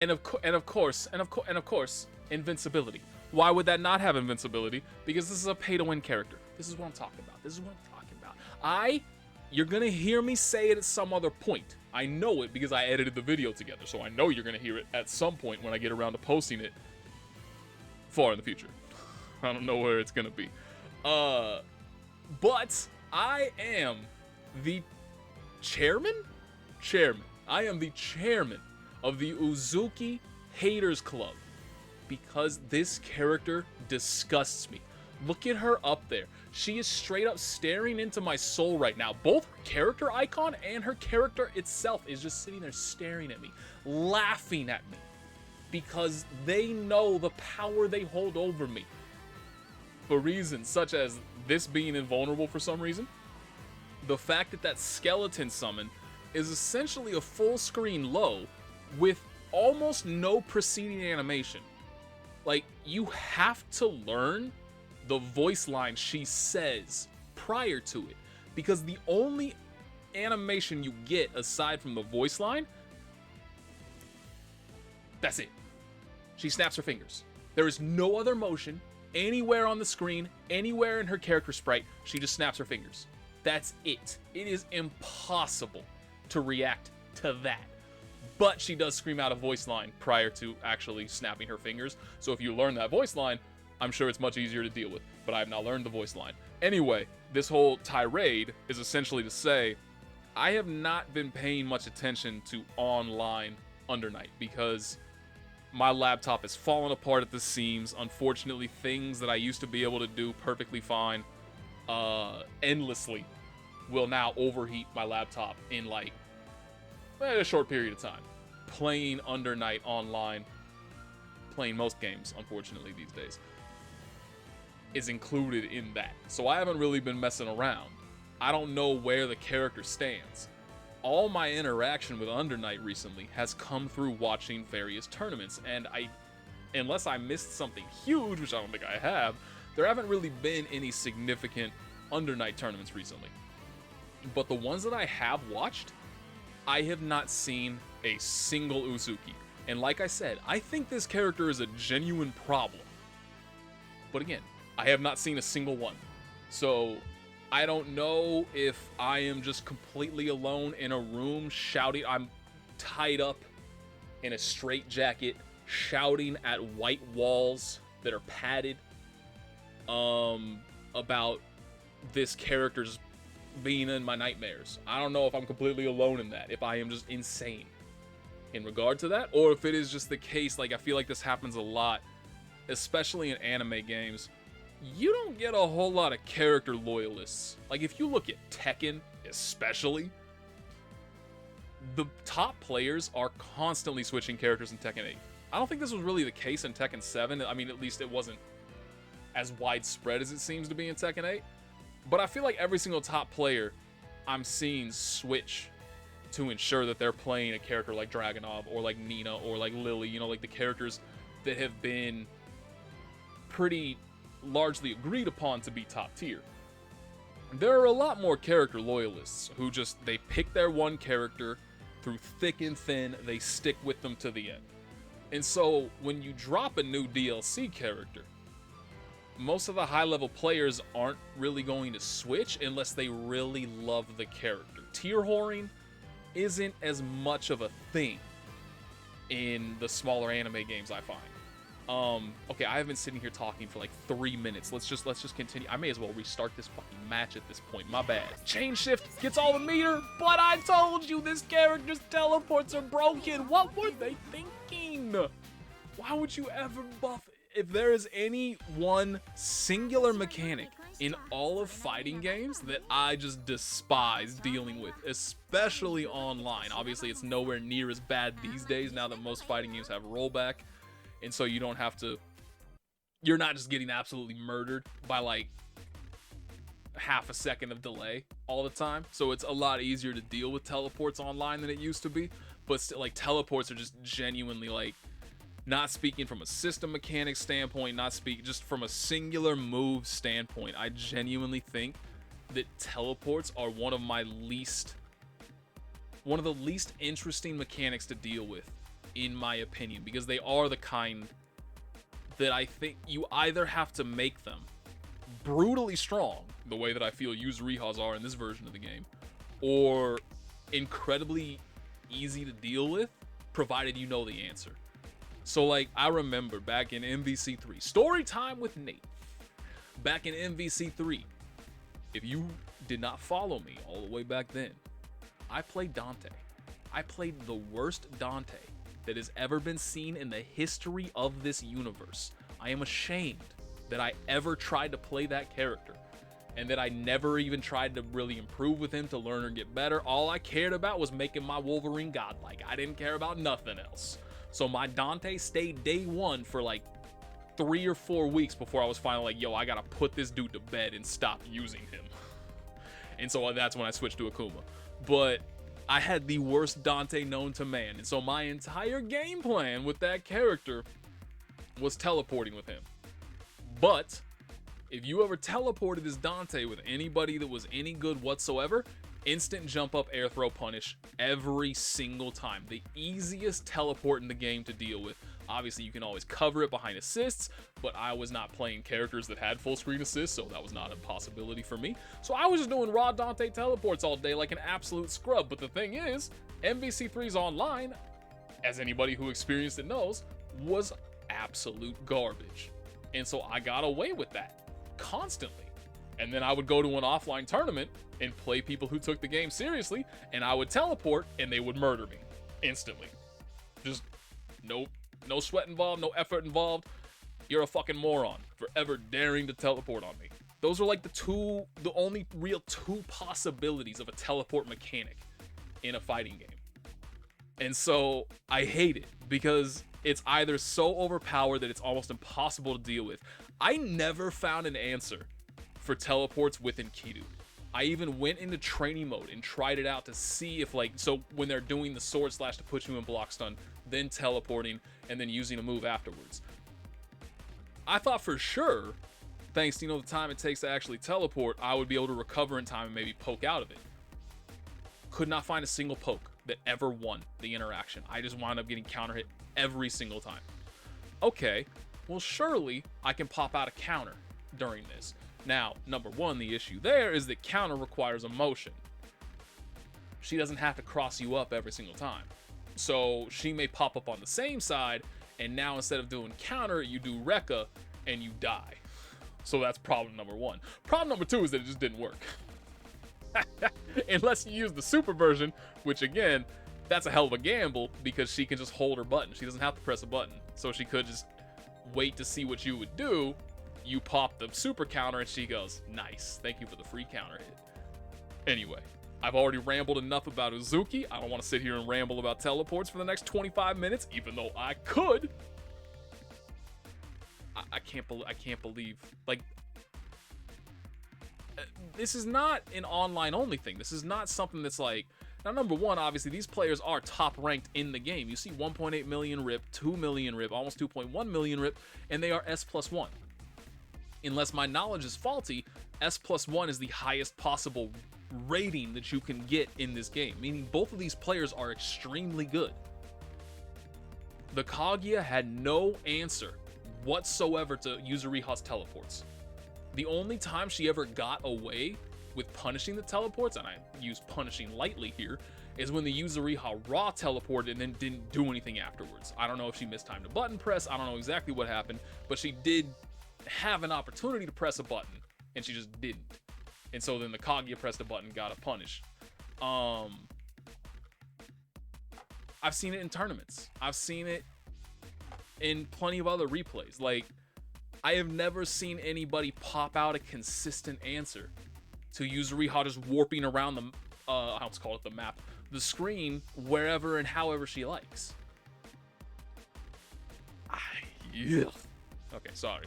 And of course, invincibility. Why would that not have invincibility? Because this is a pay-to-win character. This is what I'm talking about. This is what I'm talking about. You're gonna hear me say it at some other point. I know it because I edited the video together, so I know you're gonna hear it at some point when I get around to posting it far in the future. I don't know where it's gonna be. But I am the chairman? I am the chairman of the Uzuki Haters Club because this character disgusts me. Look at her up there. She is straight up staring into my soul right now. Both her character icon and her character itself is just sitting there staring at me, laughing at me, because they know the power they hold over me. For reasons such as this being invulnerable for some reason, the fact that that skeleton summon is essentially a full screen low with almost no preceding animation. Like, you have to learn the voice line she says prior to it, because the only animation you get aside from the voice line, that's it. She snaps her fingers. There is no other motion anywhere on the screen, anywhere in her character sprite. She just snaps her fingers. That's it. It is impossible to react to that. But she does scream out a voice line prior to actually snapping her fingers. So if you learn that voice line, I'm sure it's much easier to deal with. But I have not learned the voice line. Anyway, this whole tirade is essentially to say, I have not been paying much attention to online Under Night because my laptop is falling apart at the seams. Unfortunately, things that I used to be able to do perfectly fine endlessly will now overheat my laptop in like a short period of time. Playing Under Night online, playing most games, unfortunately, these days, is included in that. So I haven't really been messing around. I don't know where the character stands. All my interaction with Under Night recently has come through watching various tournaments, and unless I missed something huge, which I don't think I have, there haven't really been any significant Under Night tournaments recently. But the ones that I have watched, I have not seen a single Uzuki. And like I said, I think this character is a genuine problem. But again, I have not seen a single one. So I don't know if I am just completely alone in a room shouting. I'm tied up in a straitjacket, shouting at white walls that are padded about this character's being in my nightmares. I don't know if I'm completely alone in that, if I am just insane in regard to that, or if it is just the case, like I feel like this happens a lot, especially in anime games. You don't get a whole lot of character loyalists. Like if you look at Tekken especially, the top players are constantly switching characters in Tekken 8. I don't think this was really the case in Tekken 7. I mean, at least it wasn't as widespread as it seems to be in Tekken 8. But I feel like every single top player I'm seeing switch to ensure that they're playing a character like Dragunov or like Nina or like Lily, you know, like the characters that have been pretty largely agreed upon to be top tier. There are a lot more character loyalists who just, they pick their one character through thick and thin, they stick with them to the end. And so when you drop a new DLC character, most of the high-level players aren't really going to switch unless they really love the character. Tier whoring isn't as much of a thing in the smaller anime games, I find. Okay, I have been sitting here talking for like 3 minutes. Let's just continue. I may as well restart this fucking match at this point. My bad. Chain shift gets all the meter, but I told you this character's teleports are broken. What were they thinking? Why would you ever buff it? If there is any one singular mechanic in all of fighting games that I just despise dealing with, especially online. Obviously, it's nowhere near as bad these days now that most fighting games have rollback. And so you don't have to, you're not just getting absolutely murdered by like half a second of delay all the time. So it's a lot easier to deal with teleports online than it used to be. But still, like, teleports are just genuinely, like, not speaking from a system mechanics standpoint, not speak just from a singular move standpoint, I genuinely think that teleports are one of the least interesting mechanics to deal with in my opinion, because they are the kind that I think you either have to make them brutally strong, the way that I feel Yuzurihas are in this version of the game, or incredibly easy to deal with, provided you know the answer. So like, I remember back in MVC3, story time with Nate. Back in MVC3, if you did not follow me all the way back then, I played Dante. I played the worst Dante that has ever been seen in the history of this universe. I am ashamed that I ever tried to play that character, and that I never even tried to really improve with him to learn or get better. All I cared about was making my Wolverine godlike. I didn't care about nothing else. So my Dante stayed day one for like 3 or 4 weeks before I was finally like, yo, I gotta put this dude to bed and stop using him. And so that's when I switched to Akuma. But I had the worst Dante known to man. And so my entire game plan with that character was teleporting with him. But if you ever teleported as Dante with anybody that was any good whatsoever, instant jump up, air throw, punish every single time. The easiest teleport in the game to deal with. Obviously, you can always cover it behind assists, but I was not playing characters that had full screen assists, so that was not a possibility for me. So I was just doing raw Dante teleports all day like an absolute scrub. But the thing is, MVC3's online, as anybody who experienced it knows, was absolute garbage. And so I got away with that constantly. And then I would go to an offline tournament and play people who took the game seriously, and I would teleport and they would murder me instantly. Just no sweat involved, no effort involved. You're a fucking moron for ever daring to teleport on me. Those are like the only real two possibilities of a teleport mechanic in a fighting game. And so I hate it because it's either so overpowered that it's almost impossible to deal with. I never found an answer for teleports with ENKIDU. I even went into training mode and tried it out to see if, like, so when they're doing the sword slash to put you in block stun, then teleporting, and then using a move afterwards. I thought for sure, thanks to, the time it takes to actually teleport, I would be able to recover in time and maybe poke out of it. Could not find a single poke that ever won the interaction. I just wound up getting counter hit every single time. Okay, well surely I can pop out a counter during this. Now, number one, the issue there is that counter requires a motion. She doesn't have to cross you up every single time. So she may pop up on the same side, and now instead of doing counter, you do Rekka, and you die. So that's problem number one. Problem number two is that it just didn't work. Unless you use the super version, which again, that's a hell of a gamble because she can just hold her button. She doesn't have to press a button. So she could just wait to see what you would do. You pop the super counter and she goes, nice, thank you for the free counter hit. Anyway, I've already rambled enough about Uzuki. I don't want to sit here and ramble about teleports for the next 25 minutes, even though I could. I can't believe, like, this is not an online only thing. This is not something that's like, now number one, obviously these players are top ranked in the game. You see 1.8 million rip, 2 million rip, almost 2.1 million rip, and they are S+1. Unless my knowledge is faulty, S+1 is the highest possible rating that you can get in this game, meaning both of these players are extremely good. The Kaguya had no answer whatsoever to Yuzuriha's teleports. The only time she ever got away with punishing the teleports, and I use punishing lightly here, is when the Yuzuriha raw teleported and then didn't do anything afterwards. I don't know if she mistimed a button press, I don't know exactly what happened, but she did have an opportunity to press a button, and she just didn't. And so then the Kaguya pressed a button, got a punish. I've seen it in tournaments. I've seen it in plenty of other replays. Like, I have never seen anybody pop out a consistent answer to Yuzuriha just warping around the, let's call it the map, the screen, wherever and however she likes. Yeah. Okay, sorry.